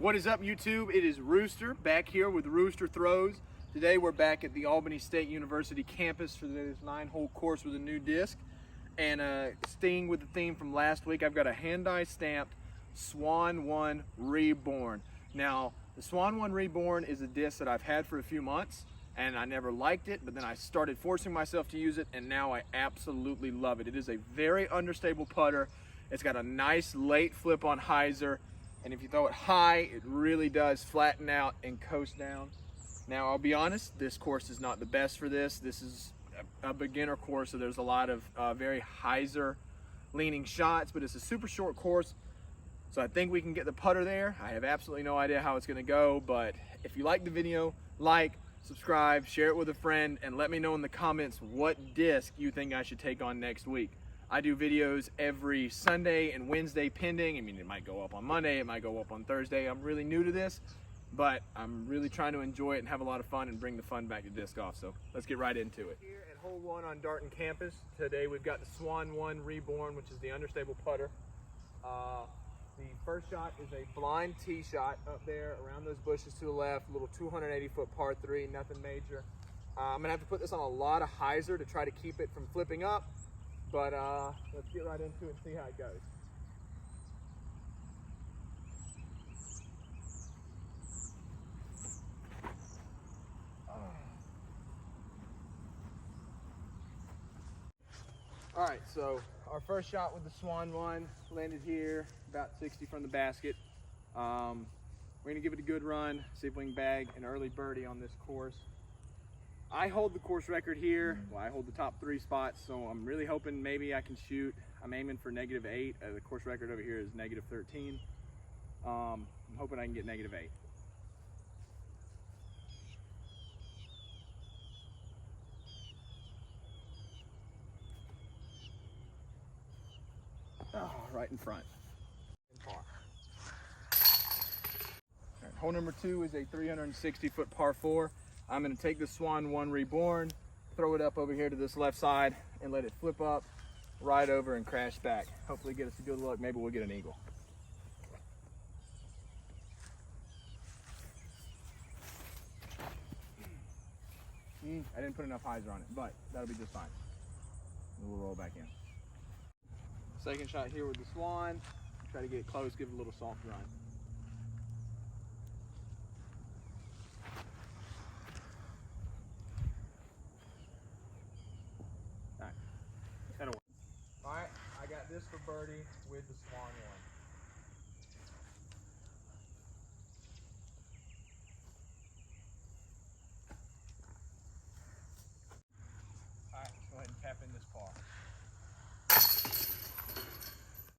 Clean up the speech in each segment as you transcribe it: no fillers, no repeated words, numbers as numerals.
What is up, YouTube? It is Rooster back here with Rooster Throws. Today we're back at the Albany State University campus for this 9-hole course with a new disc. And staying with the theme from last week, I've got a hand-eye stamped Swan 1 Reborn. Now, the Swan 1 Reborn is a disc that I've had for a few months, and I never liked it, but then I started forcing myself to use it, and now I absolutely love it. It is a very understable putter. It's got a nice late flip on hyzer, and if you throw it high, it really does flatten out and coast down. Now, I'll be honest, this course is not the best for this. This is a beginner course, so there's a lot of very hyzer leaning shots, but it's a super short course, so I think we can get the putter there. I have absolutely no idea how it's gonna go, but if you like the video, like, subscribe, share it with a friend, and let me know in the comments what disc you think I should take on next week. I do videos every Sunday and Wednesday pending. I mean, it might go up on Monday, it might go up on Thursday. I'm really new to this, but I'm really trying to enjoy it and have a lot of fun and bring the fun back to disc golf. So let's get right into it. Here at hole 1 on Darton campus, today we've got the Swan 1 Reborn, which is the understable putter. The first shot is a blind tee shot up there around those bushes to the left, a little 280-foot par 3, nothing major. I'm gonna have to put this on a lot of hyzer to try to keep it from flipping up. But let's get right into it and see how it goes. All right, so our first shot with the Swan 1 landed here, about 60 from the basket. We're gonna give it a good run, see if we can bag an early birdie on this course. I hold the course record here. Well, I hold the top 3 spots, so I'm really hoping maybe I can shoot. I'm aiming for -8. The course record over here is -13. I'm hoping I can get -8. Oh, right in front. Par. All right, hole number 2 is a 360-foot par 4. I'm going to take the Swan 1 Reborn, throw it up over here to this left side, and let it flip up, right over, and crash back. Hopefully get us a good look. Maybe we'll get an eagle. I didn't put enough hyzer on it, but that'll be just fine. And we'll roll back in. Second shot here with the Swan. Try to get it close, give it a little soft run. All right, I got this for birdie with the Swan 1. All right, let's go ahead and tap in this par.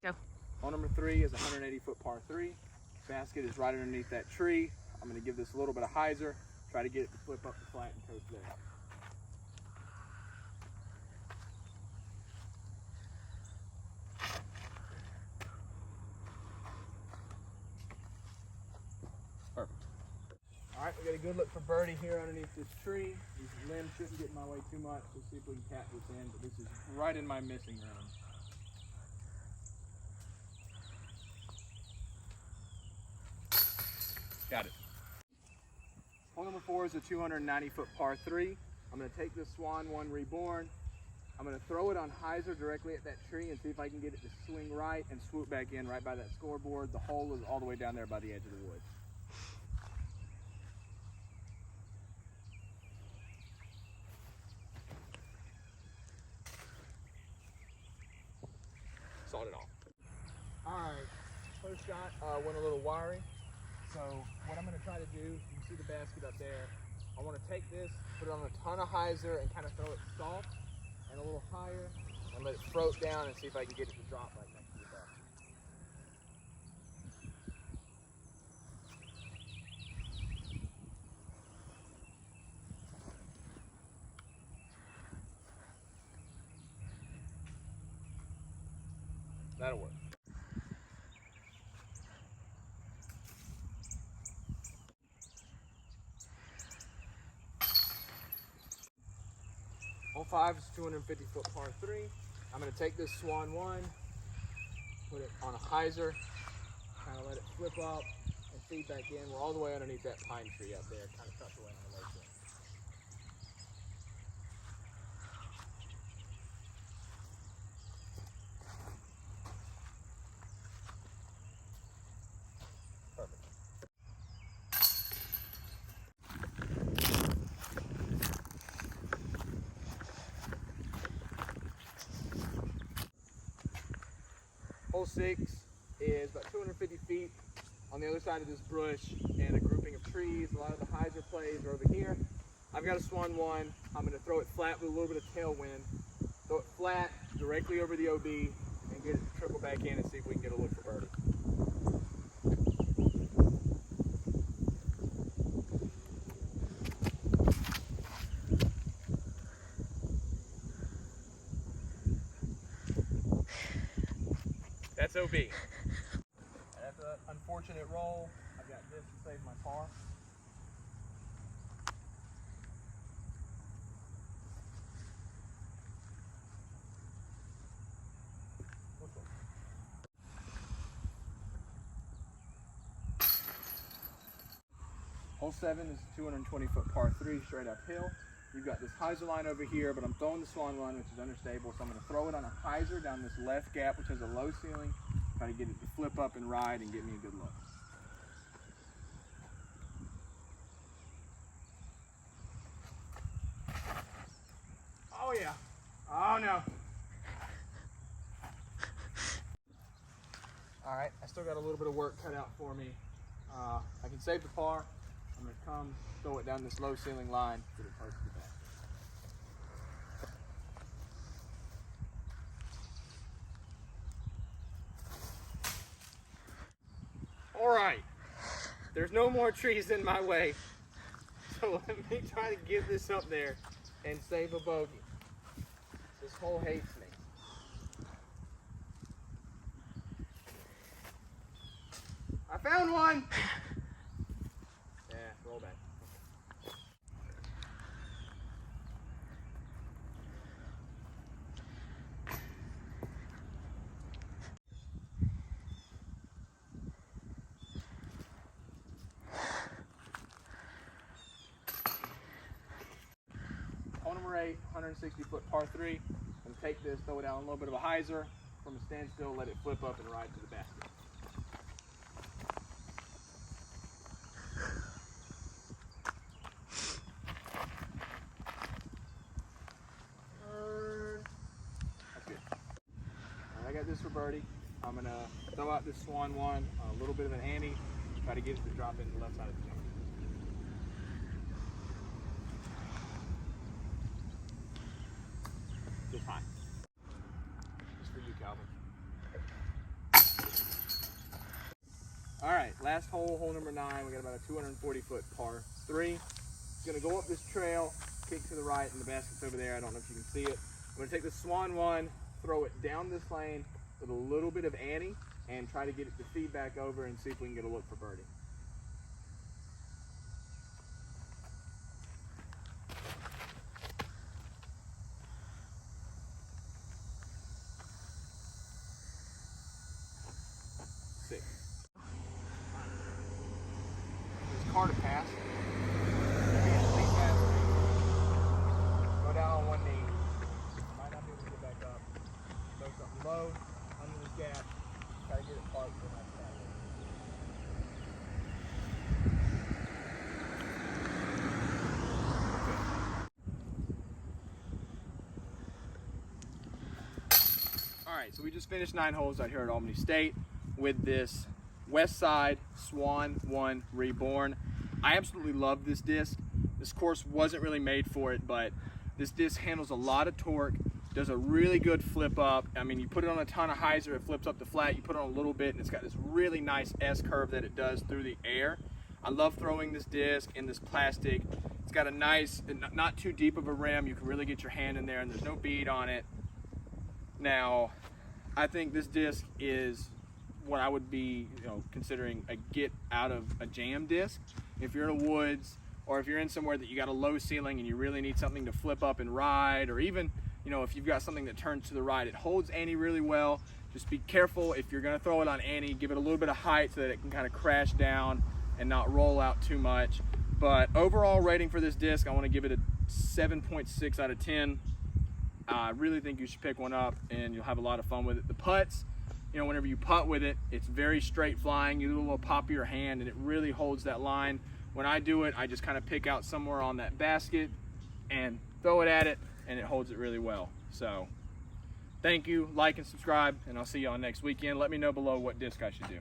Go. Hole number 3 is a 180-foot par 3. Basket is right underneath that tree. I'm going to give this a little bit of hyzer, try to get it to flip up the flat and coast there. Perfect. All right, we got a good look for birdie here underneath this tree. These limbs shouldn't get in my way too much. Let's see if we can tap this in, but this is right in my missing zone. Got it. Hole number 4 is a 290-foot par 3. I'm going to take this Swan 1 Reborn. I'm going to throw it on hyzer directly at that tree and see if I can get it to swing right and swoop back in right by that scoreboard. The hole is all the way down there by the edge of the woods. Sawed it off. All right, first shot went a little wiry. So what I'm going to try to do, you can see the basket up there. I want to take this, put it on a ton of hyzer, and kind of throw it soft and a little higher, and let it float down and see if I can get it to drop right next to the basket. That'll work. Hole 5 is 250-foot par 3. I'm going to take this Swan 1, put it on a hyzer, kind of let it flip up and feed back in. We're all the way underneath that pine tree up there, kind of tucked away on the lake there. Hole 6 is about 250 feet on the other side of this brush and a grouping of trees. A lot of the hyzer plays are over here. I've got a Swan 1. I'm going to throw it flat with a little bit of tailwind. Throw it flat directly over the OB and get it to trickle back in and see if we can get a look for birdie. That's OB. That's an unfortunate roll. I've got this to save my par. Hole 7 is a 220-foot par 3 straight uphill. You've got this hyzer line over here, but I'm throwing the Swan 1, which is understable, so I'm going to throw it on a hyzer down this left gap, which has a low ceiling, try to get it to flip up and ride and get me a good look. Oh yeah. Oh no. All right, I still got a little bit of work cut out for me. I can save the par. I'm going to come throw it down this low ceiling line, get it close to the back. All right, there's no more trees in my way, so let me try to get this up there and save a bogey. This hole hates me. I found one! Yeah, roll back. Hole number 8, 160-foot par 3. I'm going to take this, throw it down a little bit of a hyzer from a standstill, let it flip up and ride to the basket. That's good. I got this for birdie. I'm going to throw out this Swan 1, a little bit of an ante, try to get it to drop into the left side of the jump. Just high. Just for you, Calvin. All right, last hole, hole number 9. We got about a 240-foot par 3. It's gonna go up this trail, kick to the right, and the basket's over there. I don't know if you can see it. I'm gonna take the Swan 1, throw it down this lane with a little bit of ante, and try to get it to feed back over and see if we can get a look for birdie. Six. There's a car to pass. Go down on one knee. Might not be able to get back up. Throw something low, under this gap. Try to get it parked for my side. Alright, so we just finished 9 holes out here at Albany State with this Westside Swan 1 Reborn. I absolutely love this disc. This course wasn't really made for it, but this disc handles a lot of torque, does a really good flip up. I mean, you put it on a ton of hyzer, it flips up to flat. You put it on a little bit, and it's got this really nice S-curve that it does through the air. I love throwing this disc in this plastic. It's got a nice, not too deep of a rim. You can really get your hand in there, and there's no bead on it. Now, I think this disc is what I would be, considering a get out of a jam disc. If you're in the woods, or if you're in somewhere that you got a low ceiling and you really need something to flip up and ride, or even, if you've got something that turns to the right, it holds ante really well. Just be careful if you're gonna throw it on ante, give it a little bit of height so that it can kind of crash down. and not roll out too much. But overall rating for this disc, I want to give it a 7.6 out of 10. I really think you should pick one up and you'll have a lot of fun with it. The putts, you know, whenever you putt with it, it's very straight flying. You do a little pop of your hand and it really holds that line. When I do it, I just kind of pick out somewhere on that basket and throw it at it, and it holds it really well. So thank you, like and subscribe, and I'll see y'all next weekend. Let me know below what disc I should do.